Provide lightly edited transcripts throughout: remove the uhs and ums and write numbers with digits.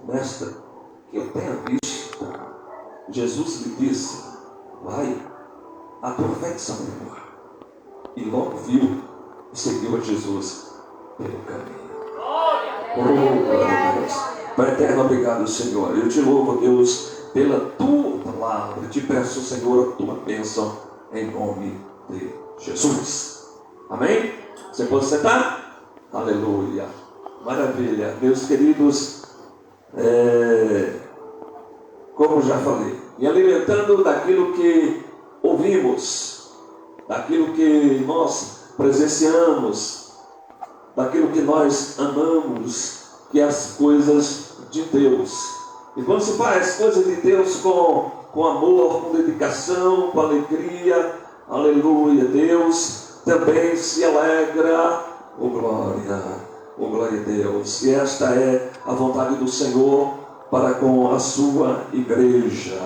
Mestre, que eu tenha visto. Jesus lhe disse: vai, a tua fé te salvou. E logo viu e seguiu a Jesus pelo caminho. Glória a Deus. Pai eterno, obrigado, Senhor. Eu te louvo, Deus, pela tua palavra. Te peço, Senhor, a tua bênção em nome de Jesus. Amém? Você pode sentar? Aleluia. Maravilha. Meus queridos, como já falei, me alimentando daquilo que ouvimos, daquilo que nós presenciamos, daquilo que nós amamos, que é as coisas de Deus. E quando se faz coisas de Deus com amor, com dedicação, com alegria, aleluia, Deus também se alegra. Oh glória a Deus. E esta é a vontade do Senhor para com a sua igreja.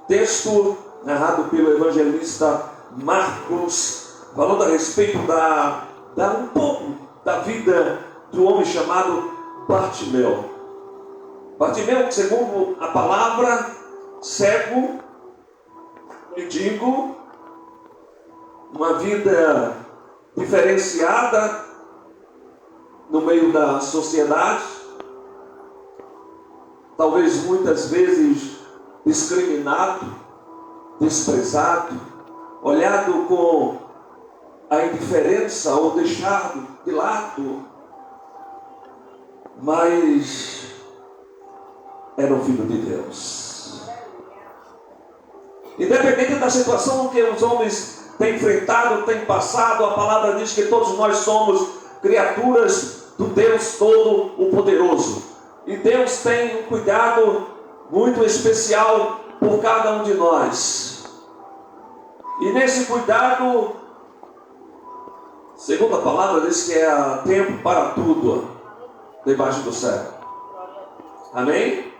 Texto narrado pelo evangelista Marcos, falando a respeito um pouco da vida do homem chamado Bartimeu. Bartimeu, segundo a palavra, cego, mendigo, uma vida diferenciada no meio da sociedade, talvez muitas vezes discriminado, desprezado, olhado com a indiferença ou deixado de lado, mas era um filho de Deus. Independente da situação que os homens têm enfrentado, têm passado, a palavra diz que todos nós somos criaturas do Deus Todo-Poderoso. E Deus tem um cuidado muito especial por cada um de nós. E nesse cuidado, segundo a palavra, diz que há tempo para tudo debaixo do céu. Amém?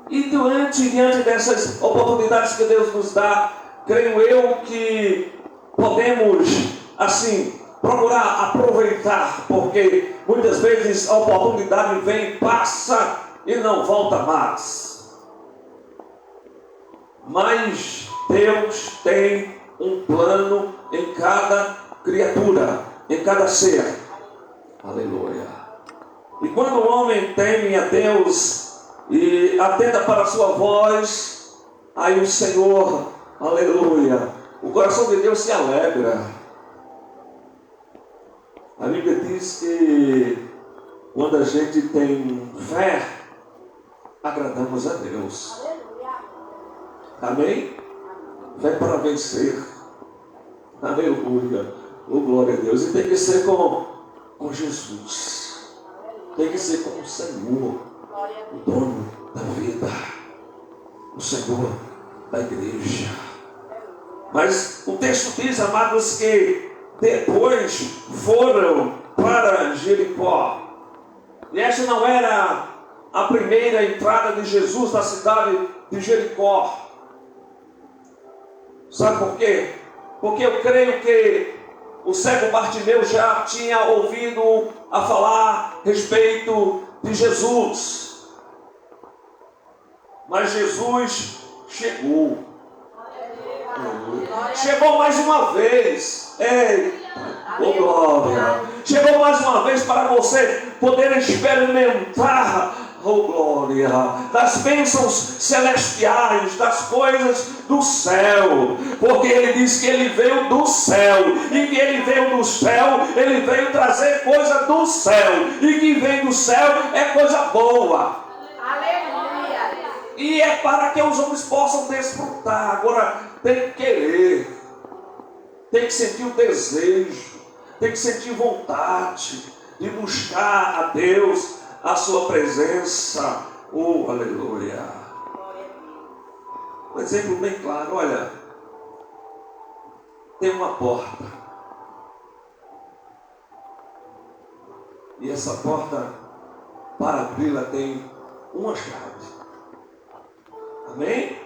E diante dessas oportunidades que Deus nos dá, creio eu que podemos, assim, procurar aproveitar, porque muitas vezes a oportunidade vem, passa e não volta mais. Mas Deus tem um plano em cada criatura, em cada ser. Aleluia. E quando o homem teme a Deus e atenta para a sua voz, aí o Senhor, aleluia, o coração de Deus se alegra. A Bíblia diz que quando a gente tem fé, agradamos a Deus. Amém? Fé para vencer. Aleluia. Oh, glória a Deus. E tem que ser com Jesus. Tem que ser com o Senhor, o dono da vida, o Senhor da igreja. Mas o texto diz, amados, que depois foram para Jericó. E essa não era a primeira entrada de Jesus na cidade de Jericó. Sabe por quê? Porque eu creio que o cego Bartimeu já tinha ouvido a falar a respeito de Jesus. Mas Jesus chegou. Chegou mais uma vez. Ei, oh glória. Chegou mais uma vez para você poder experimentar, oh glória, das bênçãos celestiais, das coisas do céu. Porque ele diz que ele veio do céu. E que ele veio do céu, ele veio trazer coisa do céu. E que vem do céu é coisa boa. Aleluia. E é para que os homens possam desfrutar. Agora tem que querer, tem que sentir o desejo, tem que sentir vontade de buscar a Deus, a sua presença. Oh, aleluia. Um exemplo bem claro, olha, tem uma porta. E essa porta, para abri-la, tem uma chave. Amém?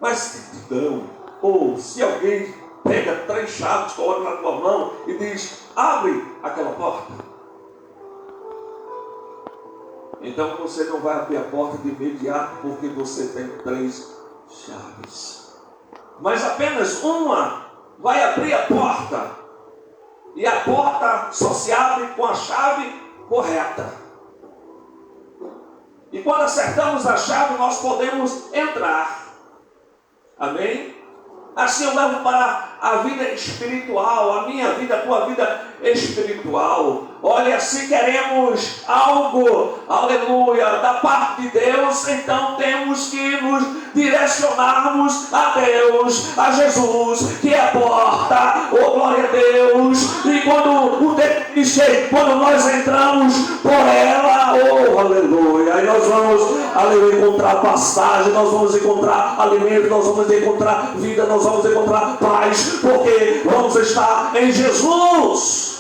Mas então, ou se alguém pega 3 chaves, coloca na tua mão e diz, abre aquela porta. Então você não vai abrir a porta de imediato porque você tem 3 chaves. Mas apenas uma vai abrir a porta. E a porta só se abre com a chave correta. E quando acertamos a chave, nós podemos entrar. Amém? Assim eu levo para a vida espiritual, a minha vida, a tua vida espiritual. Olha, se queremos algo, aleluia, da parte de Deus, então temos que nos direcionarmos a Deus, a Jesus, que é a porta, oh glória a Deus. E quando o tempo chega, quando nós entramos por ela, oh aleluia, aí nós vamos, aleluia, encontrar pastagem, nós vamos encontrar alimento, nós vamos encontrar vida, nós vamos encontrar paz, porque vamos estar em Jesus.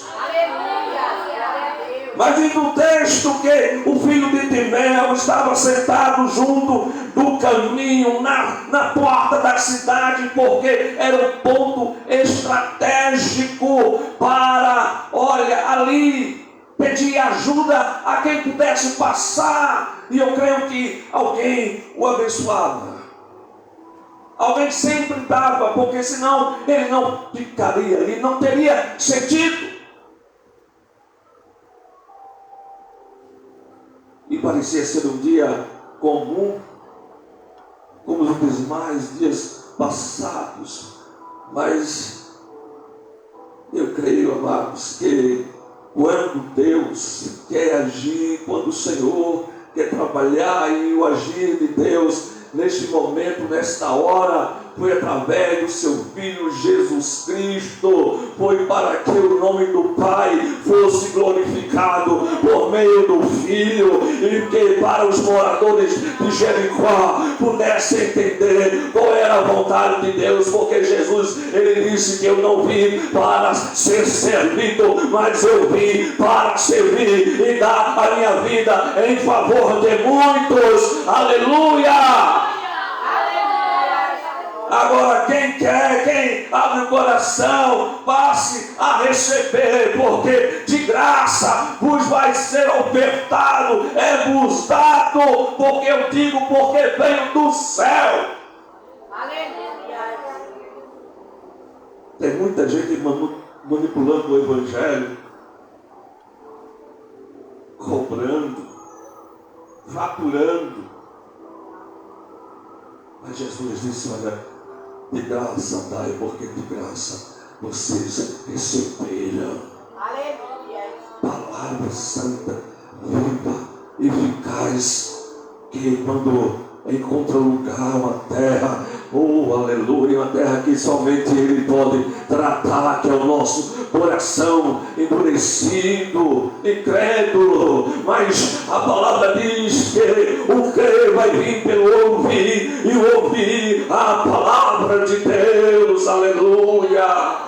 Mas diz no texto que o filho de Timeu estava sentado junto do caminho, na porta da cidade, porque era um ponto estratégico para, olha, ali pedir ajuda a quem pudesse passar. E eu creio que alguém o abençoava. Alguém sempre dava, porque senão ele não ficaria ali, não teria sentido. E parecia ser um dia comum, como os demais dias passados. Mas eu creio, amados, que quando Deus quer agir, quando o Senhor quer trabalhar, e o agir de Deus neste momento, nesta hora, foi através do seu Filho Jesus Cristo, foi para que o nome do Pai fosse glorificado por meio do Filho, e que para os moradores de Jericó pudessem entender qual era a vontade de Deus, porque Jesus, ele disse que eu não vim para ser servido, mas eu vim para servir e dar a minha vida em favor de muitos. Aleluia! Agora quem quer, quem abre o coração, passe a receber, porque de graça vos vai ser ofertado, é vos dado, porque eu digo, porque venho do céu. Aleluia. Tem muita gente manipulando o evangelho, cobrando, faturando. Mas Jesus disse, olha, de graça dai, porque de graça vocês receberam. Aleluia. Palavra santa, viva e eficaz, que quando encontra lugar, uma terra, oh aleluia, uma terra que somente Ele pode tratar, que é o nosso coração endurecido, incrédulo. Mas a palavra diz que o crer vai vir pelo ouvir, e o ouvir a palavra de Deus. Aleluia.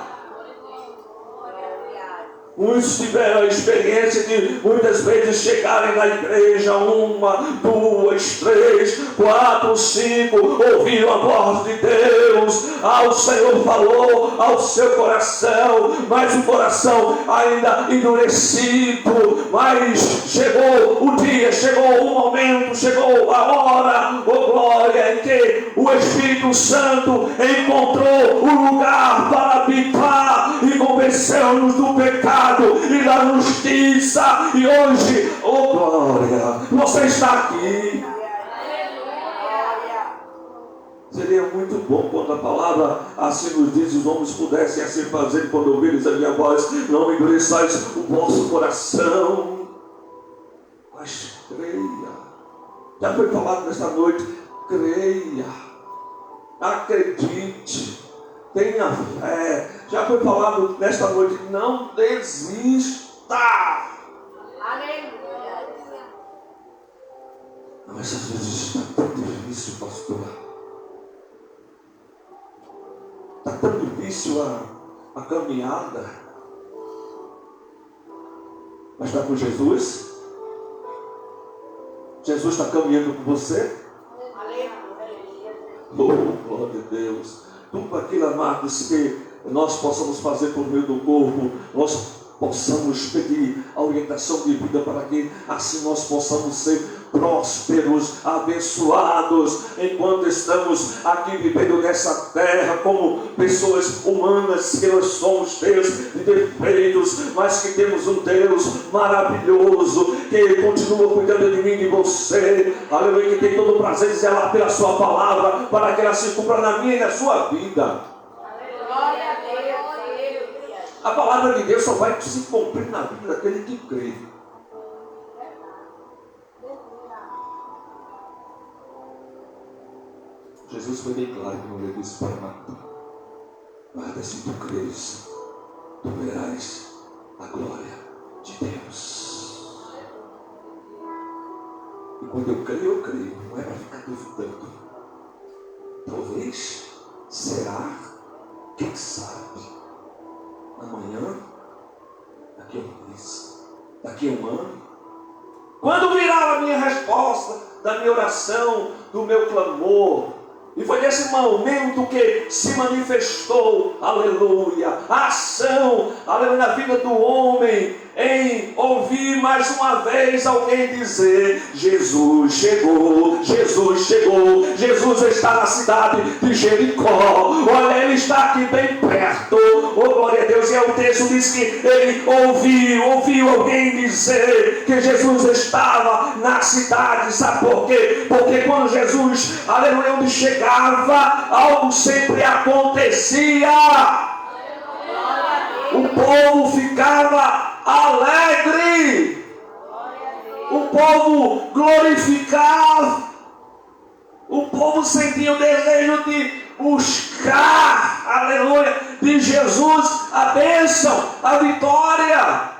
Muitos tiveram a experiência de muitas vezes chegarem na igreja, 1, 2, 3, 4, 5, ouviram a voz de Deus, o Senhor falou ao seu coração, mas o coração ainda endurecido. Mas chegou o dia, chegou o momento, chegou a hora, oh glória, em que o Espírito Santo encontrou o lugar para habitar e convenceu-nos do pecado e da justiça. E hoje, oh glória, você está aqui. Seria muito bom quando a palavra assim nos diz: os homens pudessem assim fazer quando ouvirem a minha voz, não endureçais o vosso coração. Mas creia. Já foi falado nesta noite, creia, acredite, tenha fé. Já foi falado nesta noite, não desista. Aleluia. Mas às vezes está tão difícil, pastor. Está tão difícil a caminhada. Mas está com Jesus? Jesus está caminhando com você? Oh, glória a Deus. Tudo aquilo, amados, que nós possamos fazer por meio do corpo, nós possamos pedir a orientação de vida para que assim nós possamos ser prósperos, abençoados, enquanto estamos aqui vivendo nessa terra como pessoas humanas, que nós somos cheios de defeitos, mas que temos um Deus maravilhoso, que continua cuidando de mim e de você, aleluia, que tem todo o prazer de zelar pela sua palavra, para que ela se cumpra na minha e na sua vida. A palavra de Deus só vai se cumprir na vida daquele que crê. Jesus foi bem claro quando ele disse para Marta: Marta, se tu creres, tu verás a glória de Deus. E quando eu creio, não é para ficar duvidando. Talvez, será, quem sabe, amanhã, daqui a um mês, daqui a um ano, quando virá a minha resposta da minha oração, do meu clamor. E foi nesse momento que se manifestou, aleluia, a ação, aleluia, na vida do homem, em ouvir mais uma vez alguém dizer: Jesus chegou, Jesus chegou, Jesus está na cidade de Jericó, olha, ele está aqui bem perto, oh glória a Deus. E o texto diz que ele ouviu alguém dizer que Jesus estava na cidade. Sabe por quê? Porque quando Jesus, aleluia, onde chegava, algo sempre acontecia. O povo ficava alegre, o povo glorificava, o povo sentia o desejo de buscar, aleluia, de Jesus a bênção, a vitória.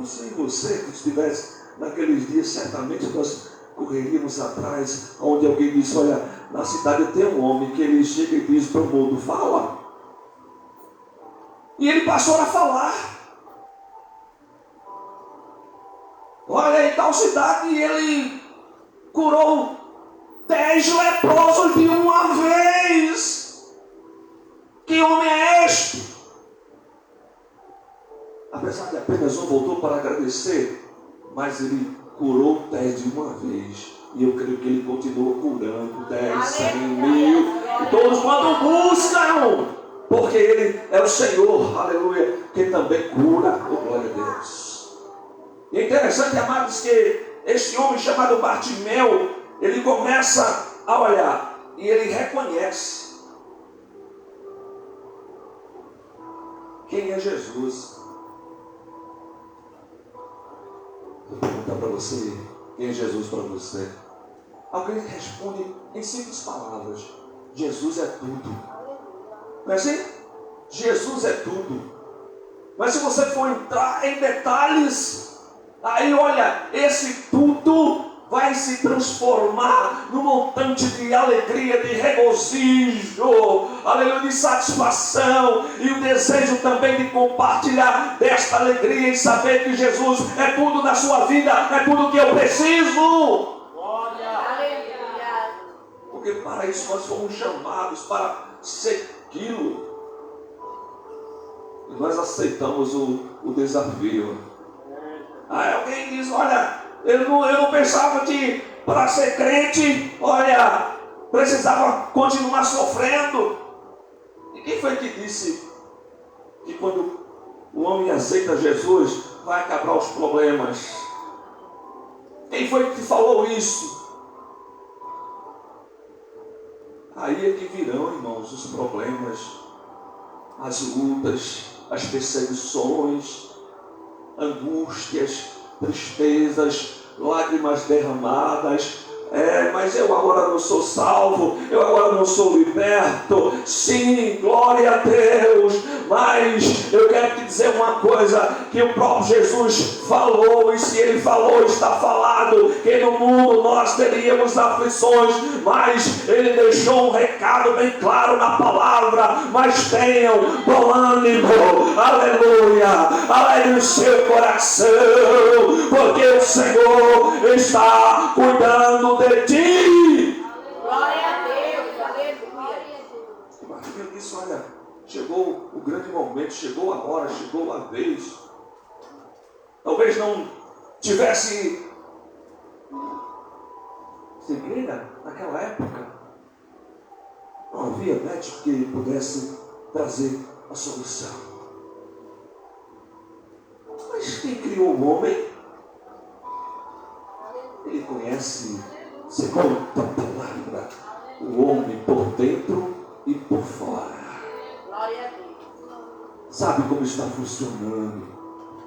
Se você que estivesse naqueles dias, certamente nós correríamos atrás, onde alguém disse: olha, na cidade tem um homem que ele chega e diz para o mundo: fala. E ele passou a falar. Olha, em tal cidade ele curou 10 leprosos de uma vez. Que homem é este? Apesar de apenas um voltou para agradecer, mas ele curou 10 de uma vez. E eu creio que ele continua curando 10, 100, 1000. E todos quando buscam, porque ele é o Senhor, aleluia, que também cura, oh glória a Deus. E é interessante, amados, que este homem chamado Bartimeu, ele começa a olhar e ele reconhece quem é Jesus. Vou perguntar para você: quem é Jesus para você? Alguém responde em simples palavras: Jesus é tudo. Não é assim? Jesus é tudo. Mas se você for entrar em detalhes, aí olha, esse tudo vai se transformar num montante de alegria, de regozijo, aleluia, de satisfação, e o desejo também de compartilhar desta alegria e saber que Jesus é tudo na sua vida, é tudo que eu preciso. Porque para isso nós fomos chamados para segui-lo. E nós aceitamos o desafio. Aí alguém diz: olha, eu não pensava que para ser crente, olha, precisava continuar sofrendo. E quem foi que disse que quando o homem aceita Jesus, vai acabar os problemas? Quem foi que falou isso? Aí é que virão, irmãos, os problemas, as lutas, as perseguições, angústias, tristezas, lágrimas derramadas. Mas eu agora não sou salvo, eu agora não sou liberto. Sim, glória a Deus. Mas eu quero te dizer uma coisa, que o próprio Jesus falou, e se ele falou, está falado, que no mundo nós teríamos aflições, mas ele deixou um recado bem claro na palavra: mas tenham bom ânimo, aleluia, alegre o seu coração, porque o Senhor está cuidando de ti. Glória a Deus, aleluia. Bartimeu disse: olha, chegou o grande momento, chegou a hora, chegou a vez. Talvez não tivesse cegueira naquela época. Não havia médico que pudesse trazer a solução. Mas quem criou o homem, ele conhece, segundo a palavra, o homem por dentro e por fora. Sabe como está funcionando.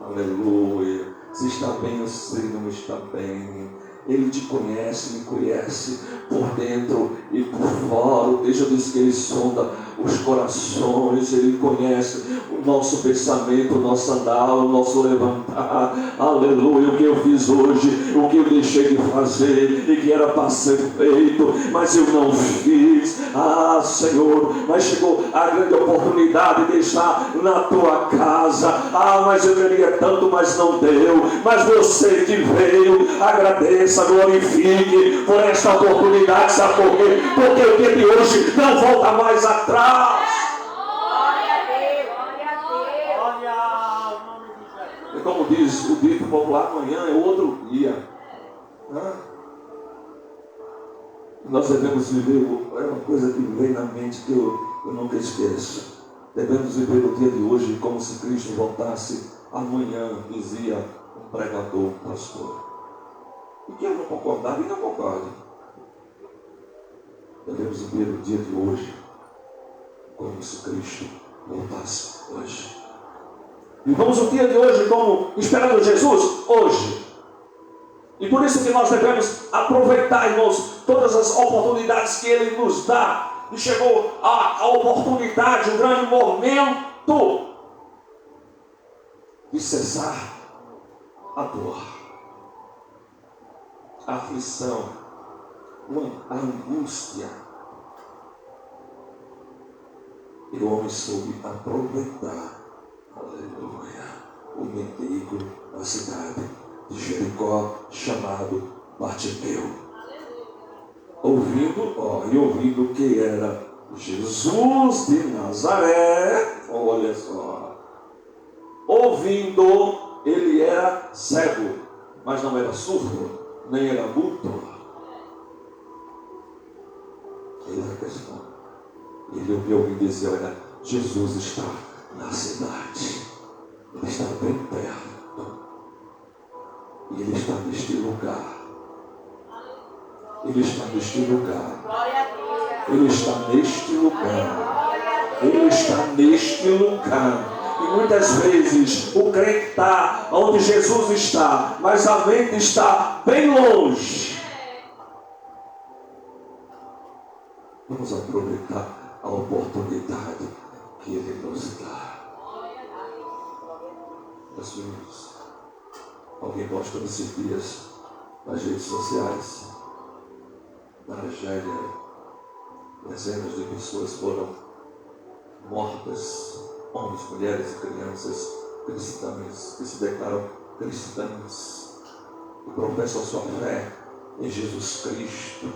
Aleluia. Se está bem ou se não está bem. Ele te conhece, me conhece por dentro e por fora. Deixa eu dizer que Ele sonda os corações. Ele conhece o nosso pensamento, o nosso andar, o nosso levantar. Aleluia. O que eu fiz hoje, o que eu deixei de fazer e que era para ser feito, mas eu não fiz. Ah, Senhor, mas chegou a grande oportunidade de estar na tua casa. Ah, mas eu queria tanto, mas não deu. Mas você que veio, agradeça, glorifique por esta oportunidade. Sabe por quê? Porque o dia de hoje não volta mais atrás. Glória a Deus, glória a Deus. Olha o nome de Jesus. E como diz o dito popular, amanhã é outro dia. Nós devemos viver, é uma coisa que vem na mente que eu nunca esqueço. Devemos viver o dia de hoje como se Cristo voltasse amanhã, dizia um pregador, um pastor. E que eu não concordava e não concordo. Devemos viver o dia de hoje como se Cristo voltasse hoje. E vamos o dia de hoje como esperando Jesus hoje. E por isso que nós devemos aproveitar, irmãos, todas as oportunidades que Ele nos dá. E chegou a oportunidade, o grande momento de cessar a dor, a aflição, a angústia. E o homem soube aproveitar, aleluia, o mendigo da cidade de Jericó, chamado Bartimeu. Ouvindo que era Jesus de Nazaré, olha só. Ouvindo, ele era cego, mas não era surdo, nem era mudo. Ele era questão. Ele ouviu alguém dizer: olha, Jesus está na cidade. Ele está bem perto. E Ele está neste lugar. Ele está neste lugar. Ele está neste lugar. Ele está neste lugar. E muitas vezes o crente está onde Jesus está, mas a mente está bem longe. Vamos aproveitar a oportunidade que Ele nos dá. Jesus, alguém gosta desses dias nas redes sociais? Na Argélia, dezenas de pessoas foram mortas, homens, mulheres e crianças cristãs, que se declaram cristãs, que professam sua fé em Jesus Cristo,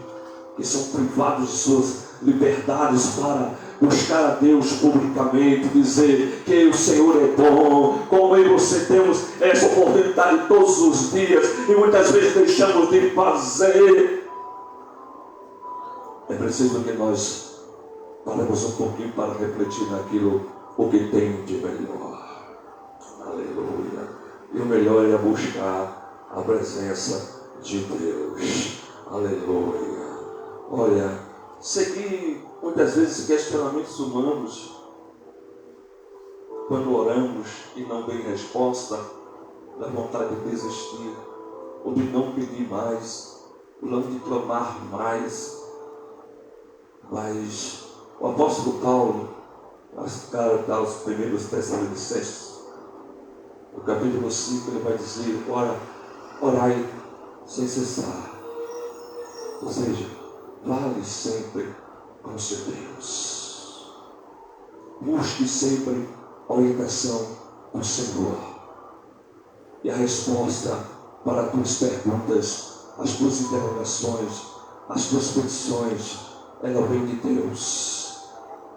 que são privados de suas liberdades para buscar a Deus publicamente, dizer que o Senhor é bom. Como eu e você temos essa oportunidade todos os dias e muitas vezes deixamos de fazer. É preciso que nós paremos um pouquinho para refletir naquilo o que tem de melhor. Aleluia. E o melhor é buscar a presença de Deus. Aleluia. Olha, seguir muitas vezes questionamentos humanos quando oramos e não vem resposta, dá vontade de desistir, ou de não pedir mais, ou não de clamar mais. Mas o apóstolo Paulo, nas cartas aos primeiros Tessalonicenses, no capítulo 5, ele vai dizer: orai sem cessar. Ou seja, vale sempre com seu Deus. Busque sempre a orientação do Senhor. E a resposta para as tuas perguntas, as tuas interrogações, as tuas petições, ela vem de Deus.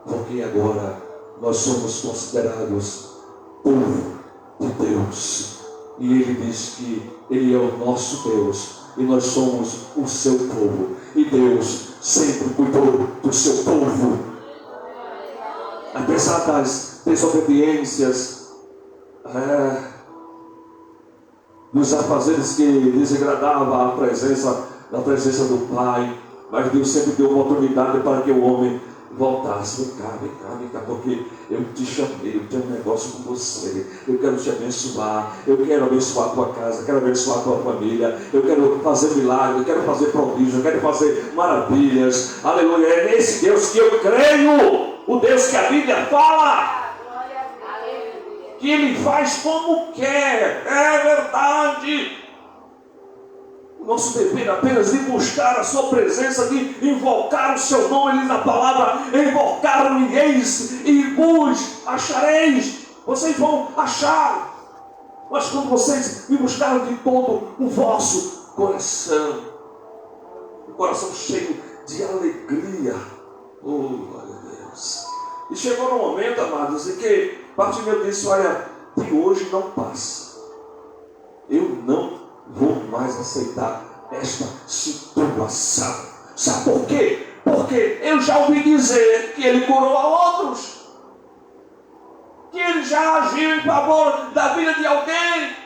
Porque agora nós somos considerados povo de Deus. E Ele diz que Ele é o nosso Deus e nós somos o seu povo. E Deus sempre cuidou do seu povo. Apesar das desobediências, dos afazeres que desagradavam a presença do Pai, mas Deus sempre deu oportunidade para que o homem voltasse. Vem cá, porque eu te chamei, eu tenho um negócio com você, eu quero te abençoar, eu quero abençoar a tua casa, quero abençoar a tua família, eu quero fazer milagres, eu quero fazer prodígio, eu quero fazer maravilhas. Aleluia, é nesse Deus que eu creio, o Deus que a Bíblia fala, que Ele faz como quer, é verdade. Nosso dever apenas de buscar a sua presença, de invocar o seu nome ali na palavra, invocar-me-eis e vos achareis. Vocês vão achar, mas quando vocês me buscaram de todo o vosso coração, o coração cheio de alegria, glória a Deus. E chegou no momento, amados, em que Bartimeu disse: olha, de hoje não passa, eu não vou mais aceitar esta situação. Sabe por quê? Porque eu já ouvi dizer que ele curou a outros, que ele já agiu em favor da vida de alguém.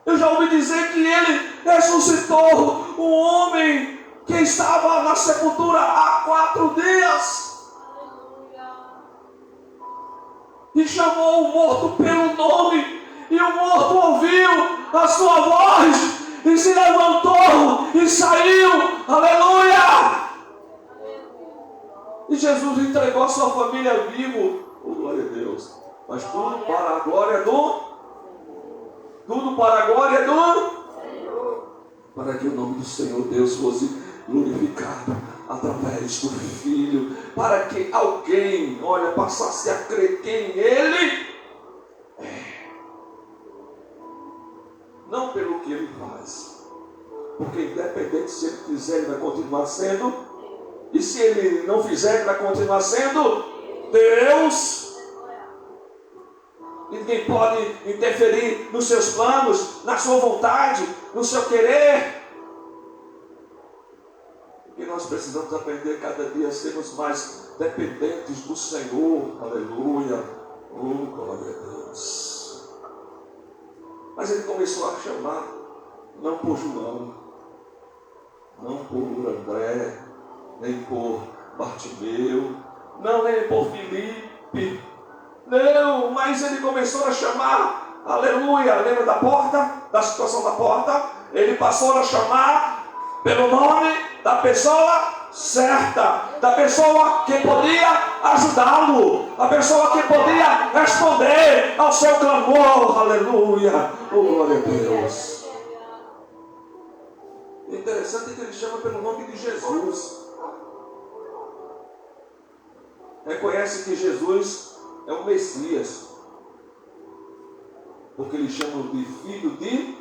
Eu já ouvi dizer que ele ressuscitou um homem que estava na sepultura há 4 dias e chamou o morto pelo nome. E o morto ouviu a sua voz e se levantou e saiu. Aleluia! E Jesus entregou a sua família vivo. Oh, glória a Deus. Mas tudo para a glória do... Tudo para a glória do... Para que o nome do Senhor Deus fosse glorificado através do Filho. Para que alguém, olha, passasse a crer quem Ele é. Não pelo que Ele faz, porque independente se Ele fizer, Ele vai continuar sendo, e se Ele não fizer, Ele vai continuar sendo Deus. Ninguém pode interferir nos seus planos, na sua vontade, no seu querer. E nós precisamos aprender cada dia a sermos mais dependentes do Senhor. Aleluia, oh, glória a Deus. Mas ele começou a chamar, não por João, não por André, nem por Bartimeu, não, nem por Filipe, não, mas ele começou a chamar, aleluia, lembra da porta, da situação da porta? Ele passou a chamar pelo nome da pessoa certa, da pessoa que podia ajudá-lo, a pessoa que podia responder ao seu clamor. Aleluia, oh, glória a Deus. O interessante é que ele chama pelo nome de Jesus. Reconhece que Jesus é o Messias, porque ele chama de filho de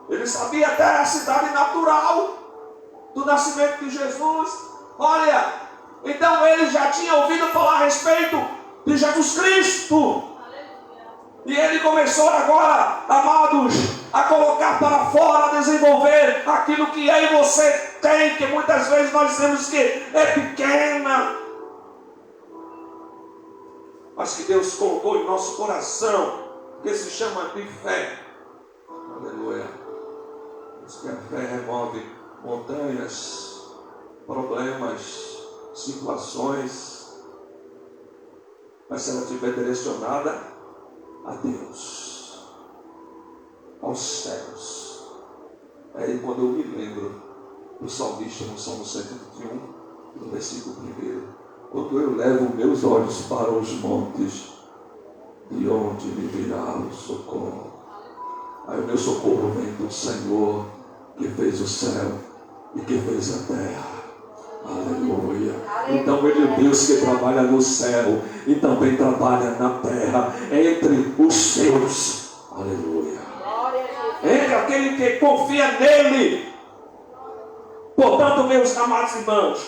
Ele sabia até a cidade natural do nascimento de Jesus. Olha, então ele já tinha ouvido falar a respeito de Jesus Cristo. E ele começou agora, amados, a colocar para fora, a desenvolver aquilo que eu e você tem, que muitas vezes nós dizemos que é pequena, mas que Deus colocou em nosso coração, que se chama de fé. Aleluia. Que a fé remove montanhas, problemas, situações, mas se ela estiver direcionada a Deus, aos céus. Aí quando eu me lembro do salmista no Salmo 121, no versículo 1, quando eu levo meus olhos para os montes, de onde me virá o socorro? Aí o meu socorro vem do Senhor, que fez o céu e que fez a terra. Aleluia. Então Ele é Deus que trabalha no céu e também trabalha na terra, entre os seus. Aleluia. Entre aquele que confia nele. Portanto, meus amados irmãos,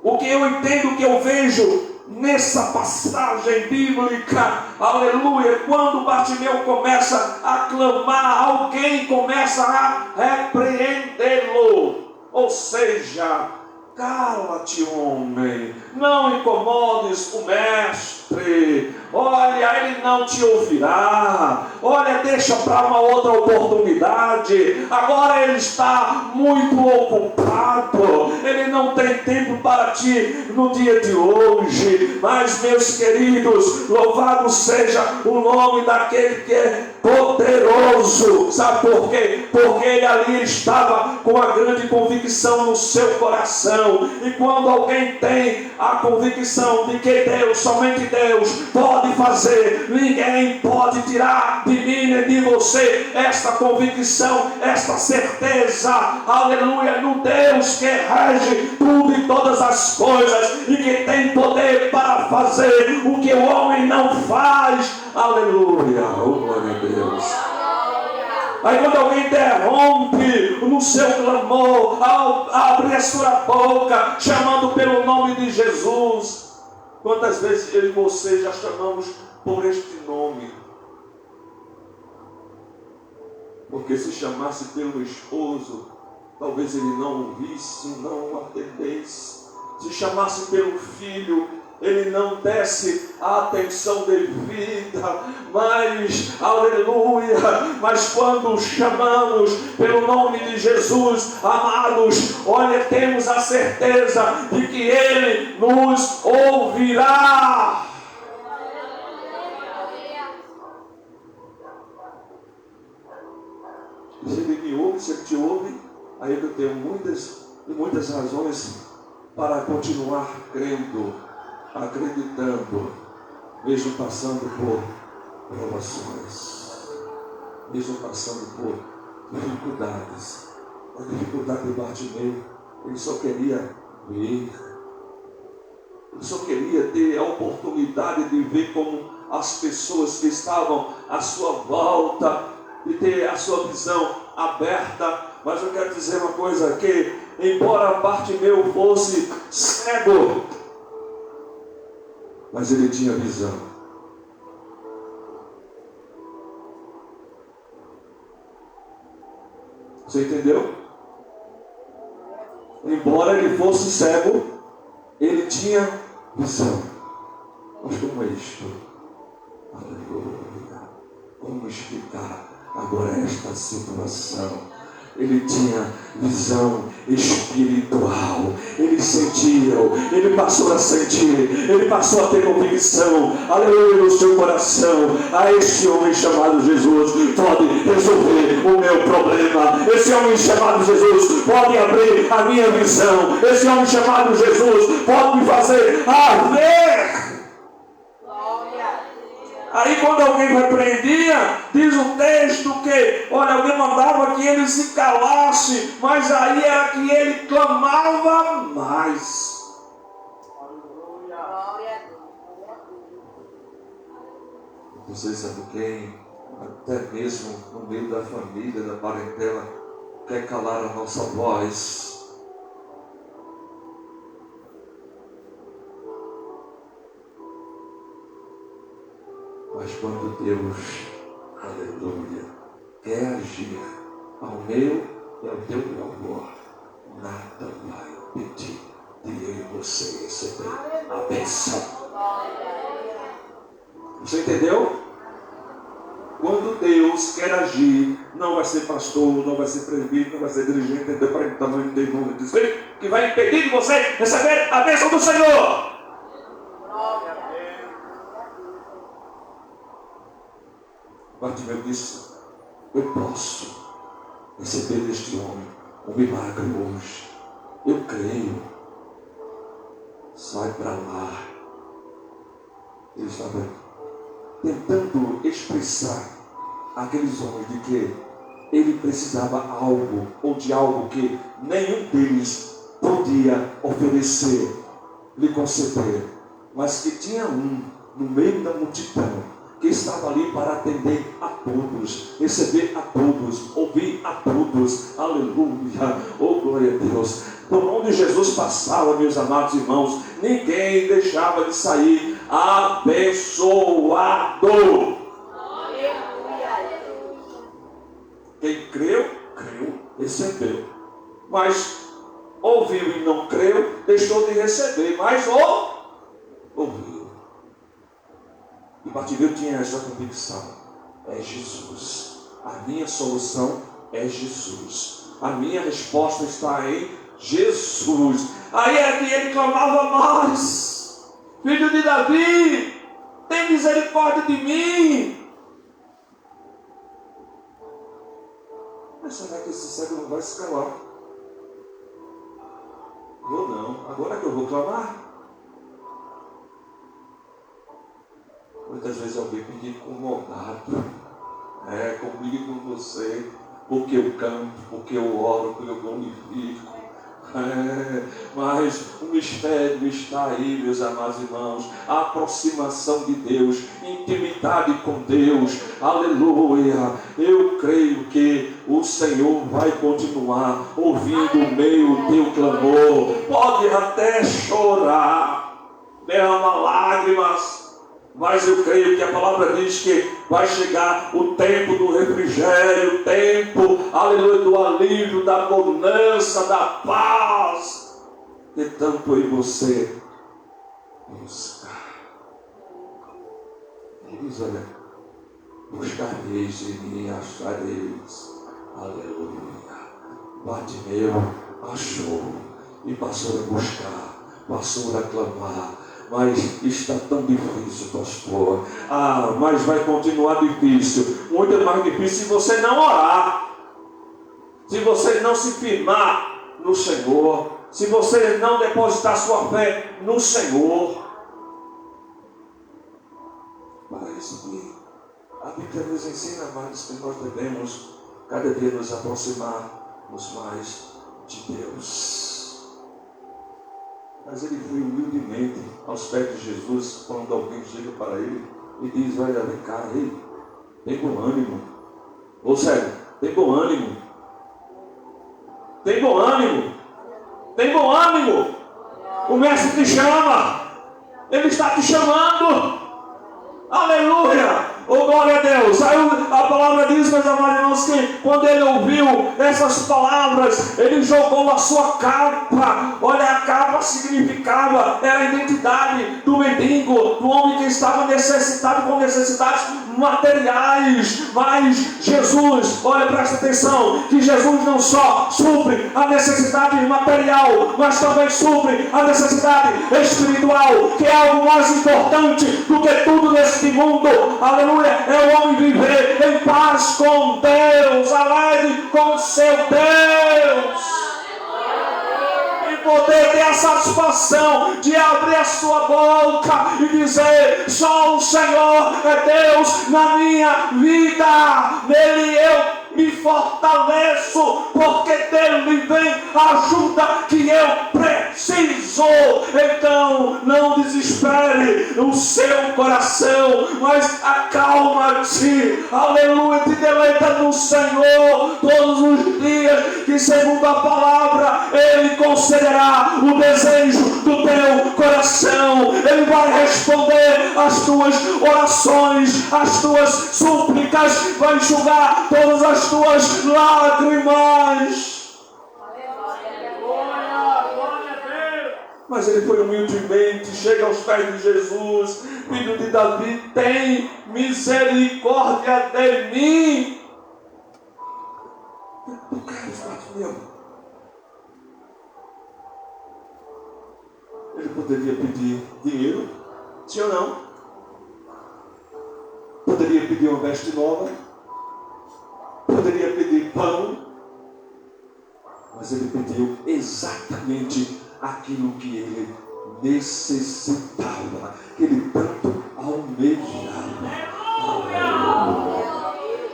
o que eu entendo, o que eu vejo nessa passagem bíblica, aleluia, quando Bartimeu começa a clamar, alguém começa a repreendê-lo, ou seja, cala-te, homem, não incomodes o mestre, olha, ele não te ouvirá, olha, deixa para uma outra oportunidade, agora ele está muito ocupado, ele não tem tempo para ti no dia de hoje. Mas, meus queridos, louvado seja o nome daquele que é poderoso. Sabe por quê? Porque ele ali estava com a grande convicção no seu coração, e quando alguém tem a convicção de que Deus, somente Deus pode fazer, ninguém pode tirar de mim nem de você esta convicção, esta certeza, aleluia, no Deus que rege tudo e todas as coisas, e que tem poder para fazer o que o homem não faz, aleluia, oh, glória a Deus. Aí quando alguém interrompe no seu clamor, ao abrir a sua boca, chamando pelo nome de Jesus, quantas vezes eu e você já chamamos por este nome? Porque se chamasse pelo esposo, talvez ele não ouvisse, não atendesse. Se chamasse pelo filho, ele não desse a atenção devida. Mas, aleluia, mas quando chamamos pelo nome de Jesus, amados, olha, temos a certeza de que ele nos ouvirá. Se ele me ouve, se ele te ouve, aí eu tenho muitas razões para continuar crendo, acreditando, mesmo passando por provações, mesmo passando por dificuldades. A dificuldade de Bartimeu, ele só queria ver, ele só queria ter a oportunidade de ver como as pessoas que estavam à sua volta, de ter a sua visão aberta. Mas eu quero dizer uma coisa, que embora Bartimeu fosse cego, mas ele tinha visão. Você entendeu? Embora ele fosse cego, ele tinha visão. Mas como é isto? Aleluia. Como explicar agora esta situação? Ele tinha visão espiritual, ele sentiu, ele passou a sentir, ele passou a ter convicção, aleluia, no seu coração. A este homem chamado Jesus pode resolver o meu problema, esse homem chamado Jesus pode abrir a minha visão, esse homem chamado Jesus pode me fazer ver. Aí quando alguém repreendia, diz o texto que, olha, alguém mandava que ele se calasse, mas aí era que ele clamava mais. Você sabe quem, até mesmo no meio da família, da parentela, quer calar a nossa voz. Mas quando Deus, aleluia, quer agir ao meu e ao teu favor, nada vai impedir de eu e você receber a bênção. Você entendeu? Quando Deus quer agir, não vai ser pastor, não vai ser presbítero, não vai ser dirigente, departamento de nome de Espírito, que vai impedir de você receber a bênção do Senhor. Bartimeu disse: eu posso receber deste homem um milagre hoje. Eu creio. Sai para lá. Ele estava tentando expressar àqueles homens de que ele precisava algo, ou de algo que nenhum deles podia oferecer, lhe conceder, mas que tinha um no meio da multidão que estava ali para atender a todos, receber a todos, ouvir a todos. Aleluia, oh glória a Deus. Por onde Jesus passava, meus amados irmãos, ninguém deixava de sair abençoado. Quem creu, recebeu. Mas ouviu e não creu, deixou de receber, mas ouviu. E Bartimeu tinha essa convicção: é Jesus. A minha solução é Jesus. A minha resposta está em Jesus. Aí ele clamava mais: Filho de Davi, tem misericórdia de mim. Mas será que esse cego não vai se calar? Eu não. Agora que eu vou clamar. Muitas vezes alguém fica incomodado. Comigo e com você. Porque eu canto, porque eu oro, porque eu glorifico. Mas o mistério está aí, meus amados irmãos. A aproximação de Deus, intimidade com Deus. Aleluia. Eu creio que o Senhor vai continuar ouvindo o meu teu clamor. Pode até chorar, derrama lágrimas, mas eu creio que a palavra diz que vai chegar o tempo do refrigério, o tempo, aleluia, do alívio, da bonança, da paz, que tanto eu e você busca. Ele diz: olha, buscareis e me achareis. Aleluia. Bartimeu achou e passou a buscar, passou a clamar. Mas está tão difícil, pastor. Mas vai continuar difícil. Muito mais difícil se você não orar. Se você não se firmar no Senhor. Se você não depositar sua fé no Senhor. Para isso que a Bíblia nos ensina, amados, que nós devemos cada dia nos aproximarmos mais de Deus. Mas ele foi humildemente aos pés de Jesus, quando alguém chega para ele e diz: olha, vem cá, ei, tem bom ânimo. Ou sério, tem bom ânimo. Tem bom ânimo. Tem bom ânimo. O mestre te chama. Ele está te chamando. Aleluia. Oh, glória a Deus. Aí a palavra diz, meus amados irmãos, que quando ele ouviu essas palavras, ele jogou a sua capa. Olha, a capa significava, era a identidade do mendigo, do homem que estava necessitado, com necessidades materiais. Mas Jesus, olha, presta atenção, que Jesus não só supre a necessidade material, mas também supre a necessidade espiritual, que é algo mais importante do que tudo neste mundo. Aleluia. É o homem viver em paz com Deus, alegre com seu Deus, e poder ter a satisfação de abrir a sua boca e dizer: só o Senhor é Deus na minha vida, nele eu me fortaleço, porque dele vem a ajuda que eu preciso. Então não desespere o seu coração, mas acalma-te, aleluia, te deleita no Senhor todos os dias, que segundo a palavra Ele concederá o desejo do teu coração. Ele vai responder as tuas orações, as tuas súplicas, vai enxugar todas as tuas lágrimas. Mas ele foi humildemente, chega aos pés de Jesus: Filho de Davi, tem misericórdia de mim. Tu queres, Bartimeu? Ele poderia pedir dinheiro, sim ou não? Poderia pedir uma veste nova, poderia pedir pão, mas ele pediu exatamente aquilo que ele necessitava, que ele tanto almejava.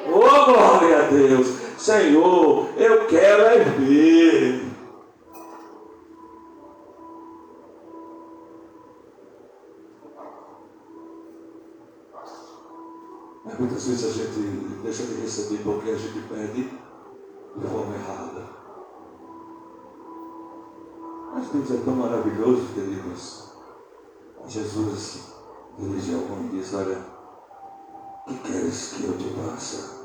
Oh, glória a Deus! Senhor, eu quero é ver. Às vezes a gente deixa de receber porque a gente pede de forma errada. Mas Deus é tão maravilhoso, queridos. Jesus dirige ao homem e diz: olha, o que queres que eu te faça?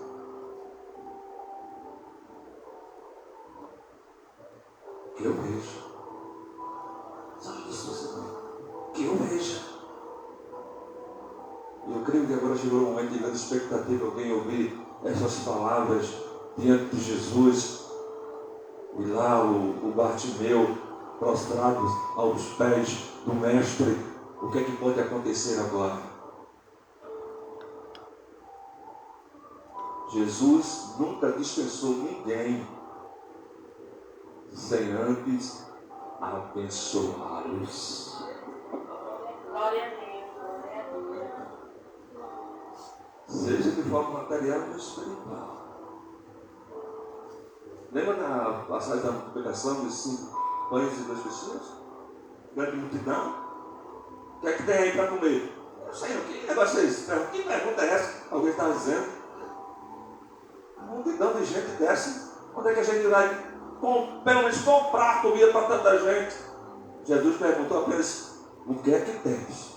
Que eu veja. Sabe disso, Senhor? Que eu veja. E eu creio que agora chegou o momento de grande expectativa alguém ouvir essas palavras diante de Jesus. E lá o Bartimeu, prostrado aos pés do Mestre. O que é que pode acontecer agora? Jesus nunca dispensou ninguém sem antes abençoá-los. Glória a Deus. Seja de forma material ou espiritual. Lembra na passagem da multiplicação dos 5 pães e 2 pessoas? Grande multidão. O que é que tem aí para comer? Eu não sei, que negócio é esse? Que pergunta é essa? Alguém está dizendo. Uma multidão de gente desce. Onde é que a gente vai, pelo menos, comprar comida para tanta gente? Jesus perguntou a eles: o que é que tens?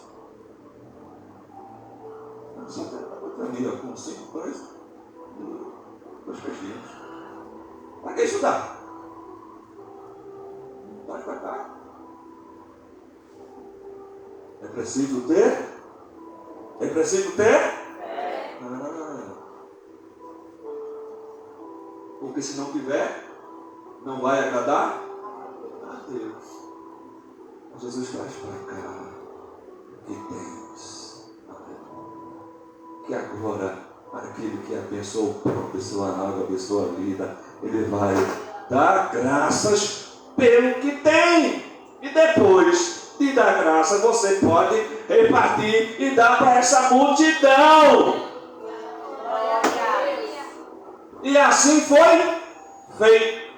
Só tem uma família com 5 pães e 2 peixinhos. Para que estudar? Vai para cá. É preciso ter? É preciso ter? Porque se não tiver, não vai agradar a Deus. Jesus traz para cá o que tens. Que agora, aquele que abençoa o pão, abençoa a água, abençoa a vida, ele vai dar graças pelo que tem. E depois de dar graça, você pode repartir e dar para essa multidão. E assim foi feito.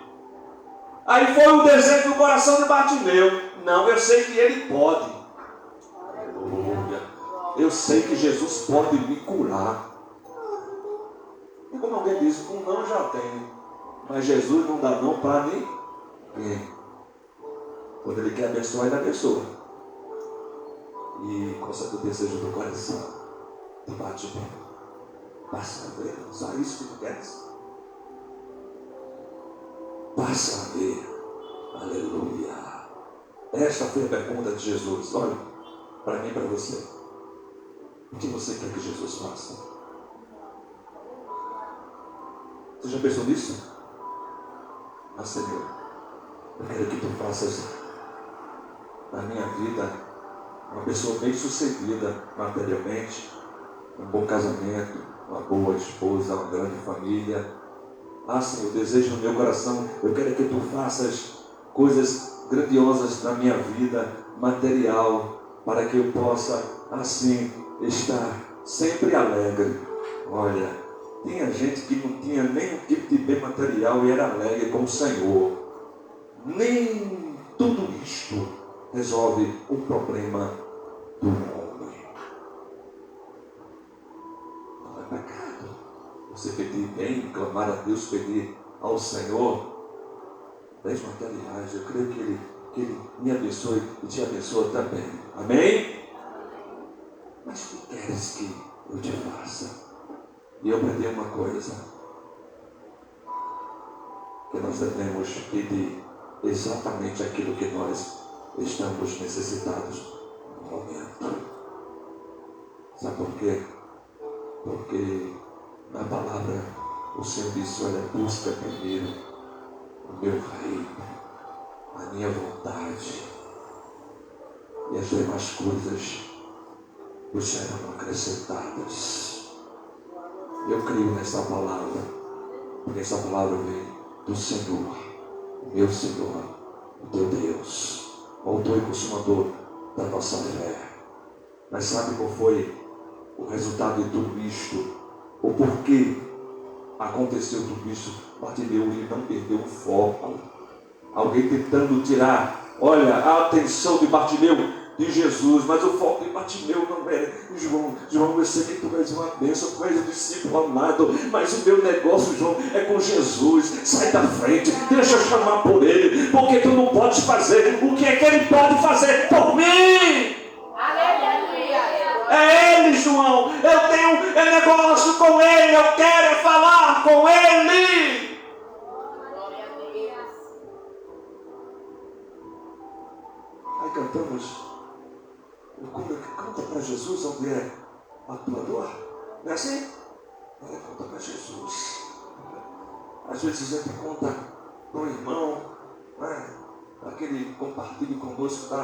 Aí foi o desejo do coração de Bartimeu. Não, eu sei que ele pode. Aleluia. Eu sei que Jesus pode me curar. E como alguém diz, um não já tenho. Mas Jesus não dá não para ninguém. Quando ele quer abençoar, ele abençoa. E concede o desejo do coração de Bartimeu. Passa a ver, só isso que tu queres? Passa a ver. Aleluia. Esta foi a pergunta de Jesus. Olha, para mim e para você. O que você quer que Jesus faça? Você já pensou nisso? Ah, Senhor, eu quero que tu faças na minha vida uma pessoa bem sucedida materialmente, um bom casamento, uma boa esposa, uma grande família. Ah, Senhor, eu desejo no meu coração, eu quero que tu faças coisas grandiosas na minha vida material, para que eu possa, assim, estar sempre alegre. Olha, tinha gente que não tinha nem um tipo de bem material e era alegre com o Senhor. Nem tudo isto resolve o problema do homem. Não é pecado você pedir bem, clamar a Deus, pedir ao Senhor bens materiais. Eu creio que Ele me abençoe e te abençoa também. Amém? Mas o que queres que eu te faça? E eu aprendi uma coisa, que nós devemos pedir exatamente aquilo que nós estamos necessitados no momento. Sabe por quê? Porque na palavra o Senhor disse: olha, busca primeiro o meu reino, a minha vontade, e as demais coisas vos serão acrescentadas. Eu creio nessa palavra, porque essa palavra vem do Senhor, o meu Senhor, o teu Deus, o autor e consumador da nossa fé. Mas sabe qual foi o resultado de tudo isto? O porquê aconteceu tudo isso? Bartimeu, ele não perdeu o foco. Alguém tentando tirar, olha, a atenção de Bartimeu de Jesus, mas o foco em Bartimeu não é João. João, eu sei que tu és uma bênção, tu és um discípulo amado, mas o meu negócio, João, é com Jesus. Sai da frente, deixa eu chamar por ele, porque tu não podes fazer o que é que ele pode fazer por mim. É ele, João. Eu tenho negócio com ele, eu quero falar com ele. Aí cantamos. Canta para Jesus onde é a tua dor. Não é assim? Canta para Jesus. Às vezes a gente conta para um irmão, né? Aquele compartilho conosco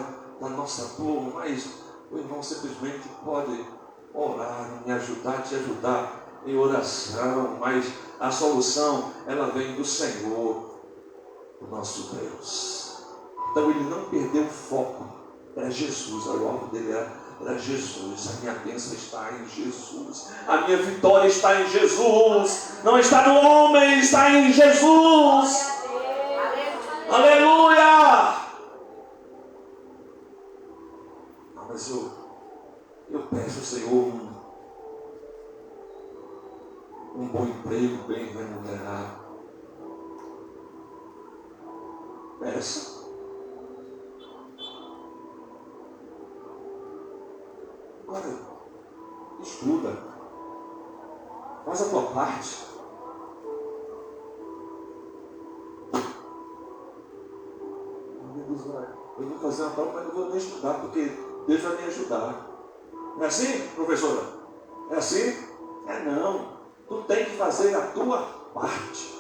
da nossa dor, mas o irmão simplesmente pode orar, me ajudar, te ajudar em oração, mas a solução, ela vem do Senhor, do nosso Deus. Então ele não perdeu o foco. Era Jesus, o alvo dele era Jesus. A minha bênção está em Jesus. A minha vitória está em Jesus. Não está no homem, está em Jesus. Aleluia! Não, mas eu peço ao Senhor um bom emprego, bem remunerado. Peça. Agora, estuda, faz a tua parte. Eu vou fazer uma prova, mas não vou nem estudar, porque Deus vai me ajudar. Não é assim, professora? É assim? É não. Tu tem que fazer a tua parte.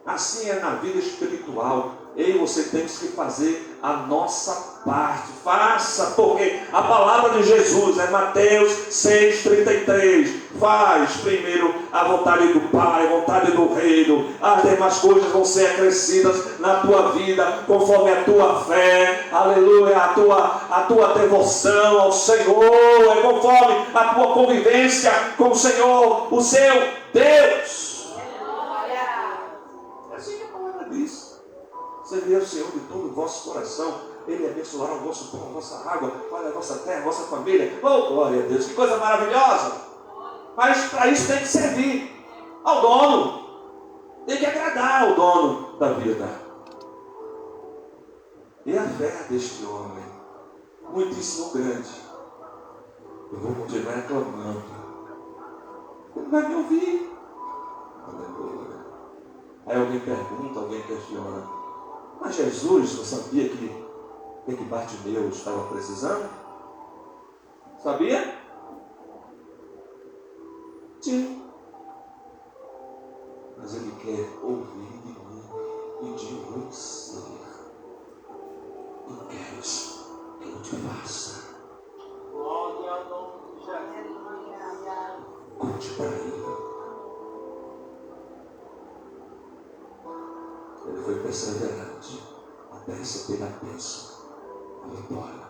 Assim é na vida espiritual. Eu e você temos que fazer a nossa parte. Faça, porque a palavra de Jesus é Mateus 6,33. Faz primeiro a vontade do Pai, a vontade do Reino. As demais coisas vão ser acrescidas na tua vida, conforme a tua fé. Aleluia, a tua devoção ao Senhor. É conforme a tua convivência com o Senhor, o seu Deus. Servir ao Senhor de todo o vosso coração, Ele abençoará o vosso pão, a vossa água, olha a vossa terra, a vossa família. Oh, glória a Deus, que coisa maravilhosa! Mas para isso tem que servir ao dono, tem que agradar ao dono da vida. E a fé deste homem, muitíssimo grande, eu vou continuar reclamando, ele vai me ouvir. Aleluia. Aí alguém pergunta, alguém questiona. Mas Jesus não sabia que Bartimeu estava precisando? Sabia? Sim. Mas ele quer ouvir de mim e de você. Tu queres que eu te faça? Conte para ele. Ele foi perseverante até receber a bênção, a vitória.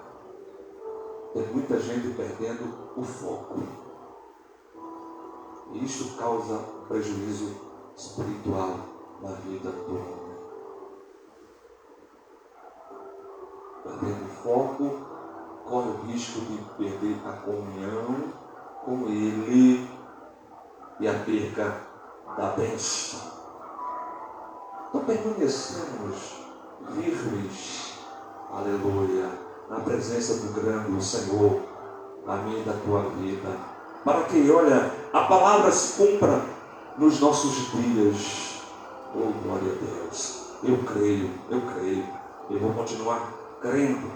Tem muita gente perdendo o foco. E isso causa um prejuízo espiritual na vida do homem. Perdendo o foco, corre o risco de perder a comunhão com Ele e a perca da bênção. Então permanecemos firmes, aleluia, na presença do grande Senhor, na minha e da tua vida, para que, olha, a palavra se cumpra nos nossos dias. Oh, glória a Deus, eu creio, eu vou continuar crendo,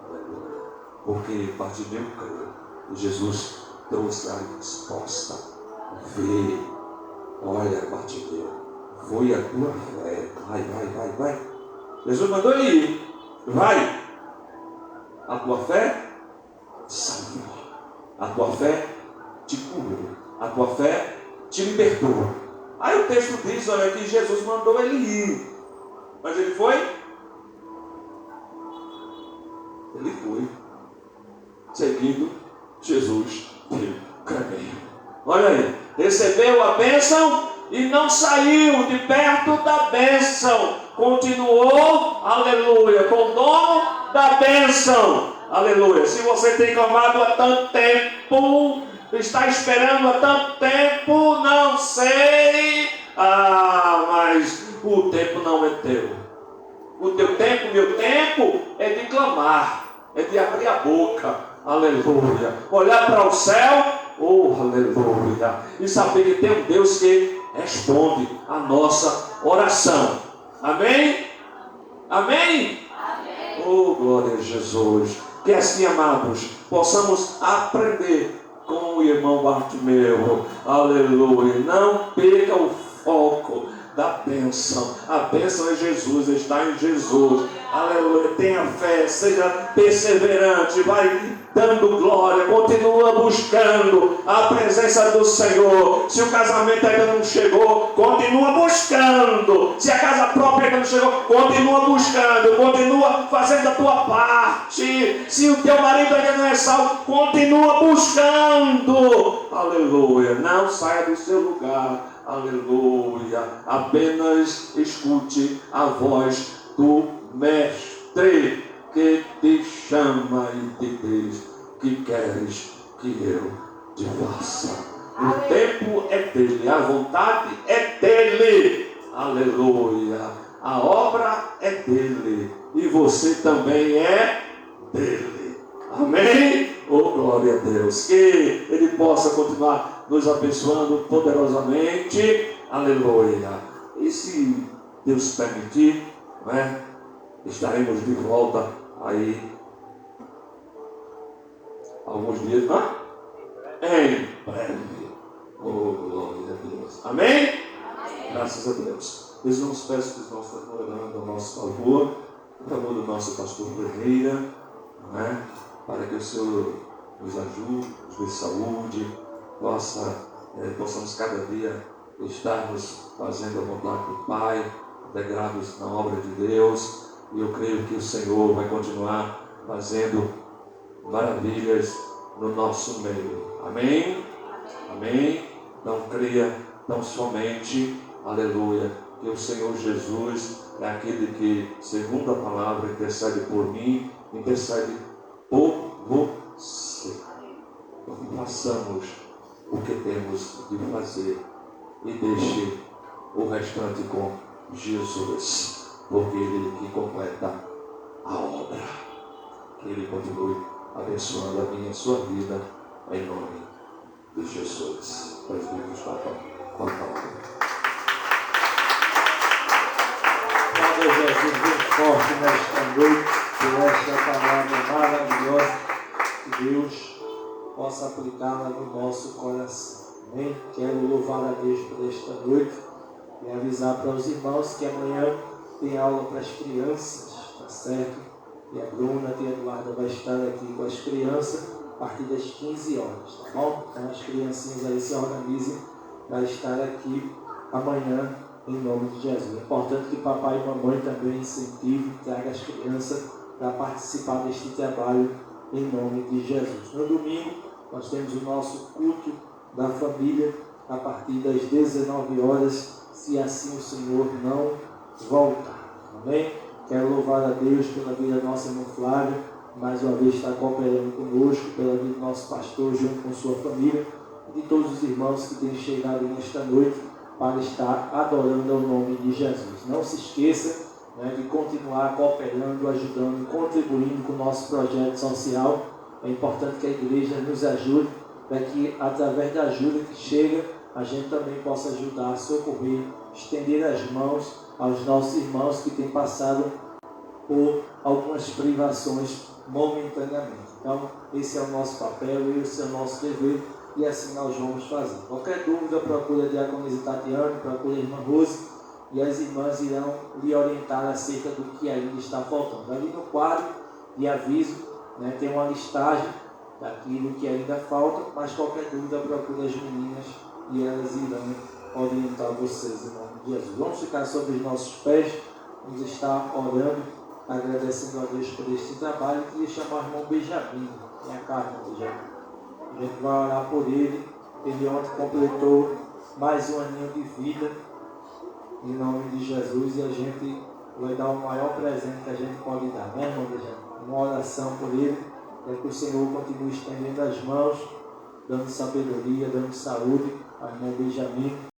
aleluia, porque Bartimeu creu, e Jesus trouxe a resposta. Vê, olha, Bartimeu, foi a tua fé. Vai. Jesus mandou ele ir. Vai. A tua fé salvou. A tua fé te curou. A tua fé te libertou. Aí o texto diz, olha, que Jesus mandou ele ir. Mas ele foi? Ele foi. Seguindo Jesus pelo caminho. Olha aí. Recebeu a bênção e não saiu de perto da bênção. Continuou, aleluia, com o dono da bênção. Aleluia. Se você tem clamado há tanto tempo, está esperando há tanto tempo, não sei. Mas o tempo não é teu. O teu tempo, meu tempo, é de clamar, é de abrir a boca. Aleluia. Olhar para o céu, oh, aleluia. E saber que tem um Deus que responde a nossa oração. Amém? Amém? Amém. Oh, glória a Jesus. Que assim, amados, possamos aprender com o irmão Bartimeu. Aleluia. Não perca o foco da bênção. A bênção é Jesus, está em Jesus. Aleluia. Tenha fé, seja perseverante, vai dando glória, continua buscando a presença do Senhor. Se o casamento ainda não chegou, continua buscando. Se a casa própria ainda não chegou, continua buscando, continua fazendo a tua parte. Se o teu marido ainda não é salvo, continua buscando. Aleluia. Não saia do seu lugar. Aleluia. Apenas escute a voz do Mestre que te chama e te diz: que queres que eu te faça? O tempo é dele, a vontade é dele. Aleluia. A obra é dele e você também é dele. Amém? Oh, glória a Deus. Que ele possa continuar nos abençoando poderosamente. Aleluia. E se Deus permitir, não é? Estaremos de volta aí alguns dias, em breve. Oh, glória a Deus. Amém? Amém. Graças a Deus. Deus nos peça que nós estamos orando ao nosso favor, por favor do nosso pastor Ferreira, não é? Para que o Senhor nos ajude, nos dê saúde, possamos cada dia estarmos fazendo a vontade do Pai, integrados na obra de Deus. E eu creio que o Senhor vai continuar fazendo maravilhas no nosso meio. Amém? Amém? Não creia tão somente, aleluia, que o Senhor Jesus é aquele que, segundo a palavra, intercede por mim, intercede por você. Então, façamos o que temos de fazer e deixe o restante com Jesus. Porque Ele que completa a obra. Que Ele continue abençoando a minha e a sua vida, em nome de Jesus. Presbítero está com a palavra. Glória a Jesus, bem forte nesta noite, por esta palavra maravilhosa, que Deus possa aplicá-la no nosso coração. Amém? Quero louvar a Deus por esta noite e avisar para os irmãos que amanhã tem aula para as crianças, tá certo? E a Bruna e a Eduarda vai estar aqui com as crianças a partir das 15 horas, tá bom? Então as criancinhas aí se organizem para estar aqui amanhã, em nome de Jesus. É importante que papai e mamãe também incentivem, tragam as crianças para participar deste trabalho, em nome de Jesus. No domingo, nós temos o nosso culto da família, a partir das 19 horas, se assim o Senhor não voltar. Amém? Quero louvar a Deus pela vida nossa irmã Flávia, mais uma vez está cooperando conosco, pela vida do nosso pastor junto com sua família, e de todos os irmãos que têm chegado nesta noite para estar adorando ao nome de Jesus. Não se esqueça, né, de continuar cooperando, ajudando, contribuindo com o nosso projeto social. É importante que a igreja nos ajude, para que através da ajuda que chega, a gente também possa ajudar, socorrer, estender as mãos aos nossos irmãos que têm passado por algumas privações momentaneamente. Então, esse é o nosso papel, esse é o nosso dever, e assim nós vamos fazer. Qualquer dúvida, procura a diaconisa Tatiana, procura a irmã Rose, e as irmãs irão lhe orientar acerca do que ainda está faltando. Ali no quadro de aviso, né, tem uma listagem daquilo que ainda falta, mas qualquer dúvida, procura as meninas e elas irão orientar vocês em nome de Jesus. Vamos ficar sobre os nossos pés, vamos estar orando, agradecendo a Deus por este trabalho. Eu queria chamar o irmão Benjamin, minha carta, Benjamin. A gente vai orar por ele. Ele ontem completou mais um aninho de vida, em nome de Jesus, e a gente vai dar o maior presente que a gente pode dar, né, irmão Benjamin? Uma oração por ele, Que o Senhor continue estendendo as mãos, dando sabedoria, dando saúde ao irmão Benjamin,